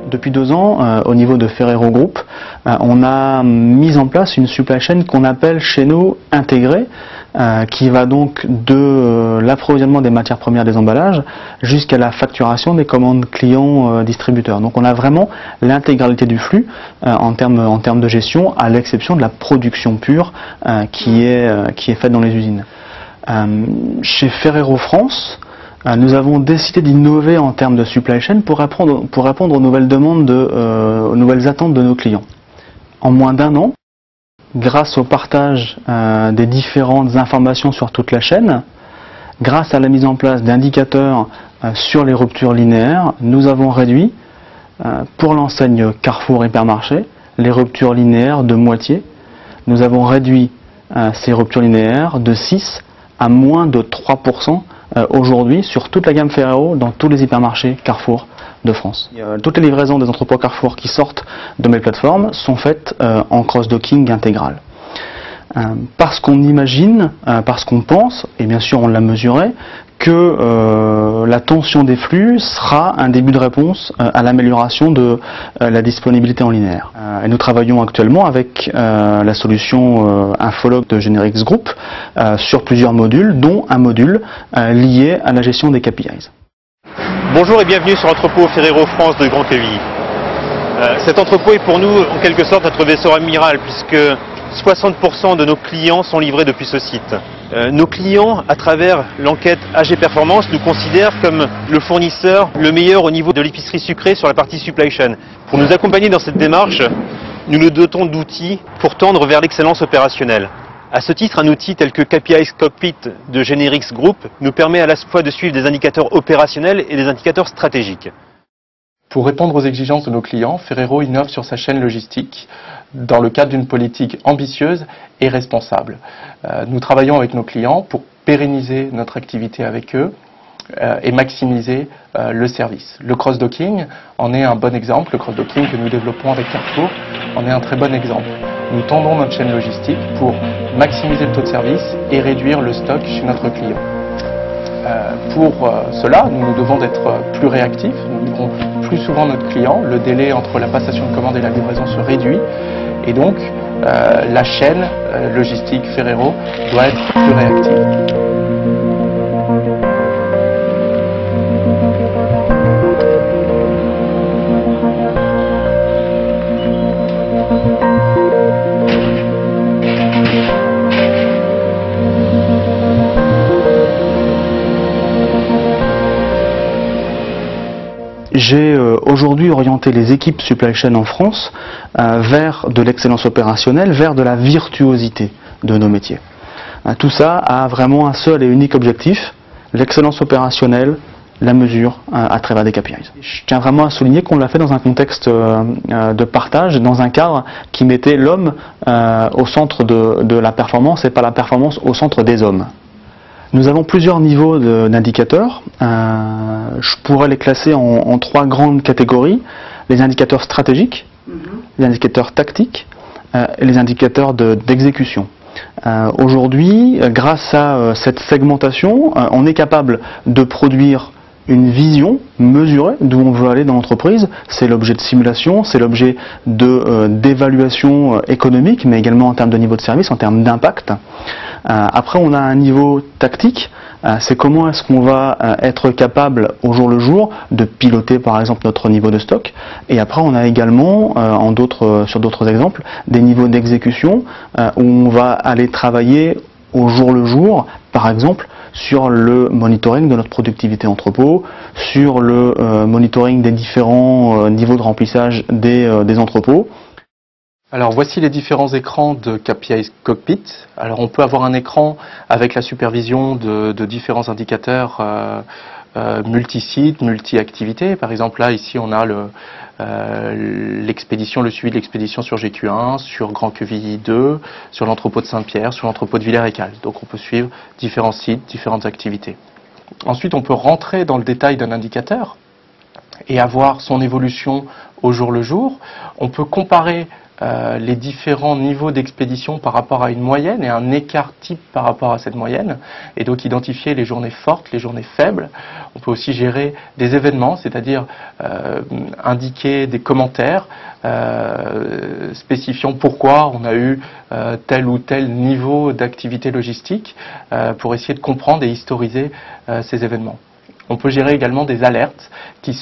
Depuis 2 ans, au niveau de Ferrero Group, on a mis en place une supply chain qu'on appelle chez nous intégrée, qui va donc de l'approvisionnement des matières premières des emballages jusqu'à la facturation des commandes clients distributeurs. Donc on a vraiment l'intégralité du flux en termes de gestion, à l'exception de la production pure qui est faite dans les usines. Chez Ferrero France, nous avons décidé d'innover en termes de supply chain pour répondre aux nouvelles demandes, aux nouvelles attentes de nos clients. En moins d'1 an, grâce au partage des différentes informations sur toute la chaîne, grâce à la mise en place d'indicateurs sur les ruptures linéaires, nous avons réduit, pour l'enseigne Carrefour Hypermarché, les ruptures linéaires de moitié. Nous avons réduit ces ruptures linéaires de 6 à moins de 3% aujourd'hui sur toute la gamme Ferrero dans tous les hypermarchés Carrefour de France. Toutes les livraisons des entrepôts Carrefour qui sortent de mes plateformes sont faites en cross-docking intégral. Parce qu'on imagine, parce qu'on pense, et bien sûr on l'a mesuré, que la tension des flux sera un début de réponse à l'amélioration de la disponibilité en linéaire. Et nous travaillons actuellement avec la solution Infolog de Generix Group sur plusieurs modules, dont un module lié à la gestion des KPIs. Bonjour et bienvenue sur l'entrepôt Ferrero France de Grand Quevilly. Cet entrepôt est pour nous en quelque sorte notre vaisseau amiral puisque 60% de nos clients sont livrés depuis ce site. Nos clients, à travers l'enquête AG Performance, nous considèrent comme le fournisseur le meilleur au niveau de l'épicerie sucrée sur la partie supply chain. Pour nous accompagner dans cette démarche, nous nous dotons d'outils pour tendre vers l'excellence opérationnelle. À ce titre, un outil tel que KPIs Cockpit de Generix Group nous permet à la fois de suivre des indicateurs opérationnels et des indicateurs stratégiques. Pour répondre aux exigences de nos clients, Ferrero innove sur sa chaîne logistique dans le cadre d'une politique ambitieuse et responsable. Nous travaillons avec nos clients pour pérenniser notre activité avec eux et maximiser le service. Le cross-docking en est un bon exemple. Le cross-docking que nous développons avec Carrefour en est un très bon exemple. Nous tendons notre chaîne logistique pour maximiser le taux de service et réduire le stock chez notre client. Pour cela, nous devons être plus réactifs, nous livrons plus souvent notre client, le délai entre la passation de commande et la livraison se réduit, et donc la chaîne logistique Ferrero doit être plus réactive. J'ai aujourd'hui orienté les équipes supply chain en France vers de l'excellence opérationnelle, vers de la virtuosité de nos métiers. Tout ça a vraiment un seul et unique objectif, l'excellence opérationnelle, la mesure à travers des KPIs. Je tiens vraiment à souligner qu'on l'a fait dans un contexte de partage, dans un cadre qui mettait l'homme au centre de la performance et pas la performance au centre des hommes. Nous avons plusieurs niveaux d'indicateurs. Je pourrais les classer en 3 grandes catégories. Les indicateurs stratégiques, les indicateurs tactiques et les indicateurs d'exécution. Aujourd'hui, grâce à cette segmentation, on est capable de produire une vision mesurée d'où on veut aller dans l'entreprise. C'est l'objet de simulation, c'est l'objet d'évaluation économique, mais également en termes de niveau de service, en termes d'impact. Après, on a un niveau tactique, c'est comment est-ce qu'on va être capable au jour le jour de piloter par exemple notre niveau de stock. Et après, on a également, sur d'autres exemples, des niveaux d'exécution où on va aller travailler au jour le jour, par exemple, sur le monitoring de notre productivité entrepôt, sur le monitoring des différents niveaux de remplissage des entrepôts. Alors voici les différents écrans de KPIs Cockpit. Alors on peut avoir un écran avec la supervision de différents indicateurs multi-sites, multi-activités. Par exemple là ici on a l'expédition, le suivi de l'expédition sur GQ1, sur Grand Quevilly 2, sur l'entrepôt de Saint-Pierre, sur l'entrepôt de Villers-et-Cales. Donc on peut suivre différents sites, différentes activités. Ensuite on peut rentrer dans le détail d'un indicateur et avoir son évolution au jour le jour. On peut comparer les différents niveaux d'expédition par rapport à une moyenne et un écart type par rapport à cette moyenne, et donc identifier les journées fortes, les journées faibles. On peut aussi gérer des événements, c'est-à-dire indiquer des commentaires spécifiant pourquoi on a eu tel ou tel niveau d'activité logistique pour essayer de comprendre et historiser ces événements. On peut gérer également des alertes qui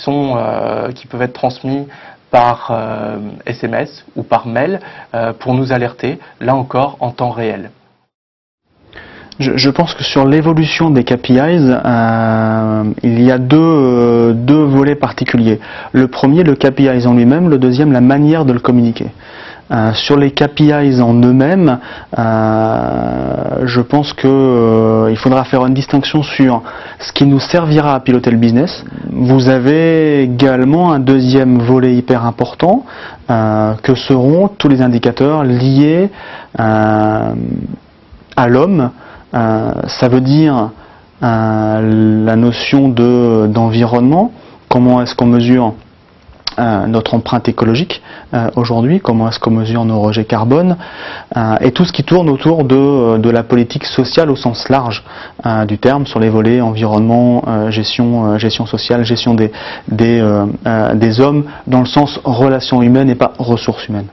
peuvent être transmises par SMS ou par mail pour nous alerter, là encore, en temps réel. Je pense que sur l'évolution des KPIs, il y a deux volets particuliers. Le premier, le KPIs en lui-même, le deuxième, la manière de le communiquer. Sur les KPIs en eux-mêmes, je pense qu'il faudra faire une distinction sur ce qui nous servira à piloter le business. Vous avez également un deuxième volet hyper important que seront tous les indicateurs liés à l'homme. Ça veut dire la notion d'environnement, comment est-ce qu'on mesure notre empreinte écologique aujourd'hui, comment est-ce qu'on mesure nos rejets carbone, et tout ce qui tourne autour de la politique sociale au sens large du terme, sur les volets environnement, gestion sociale, gestion des hommes, dans le sens relations humaines et pas ressources humaines.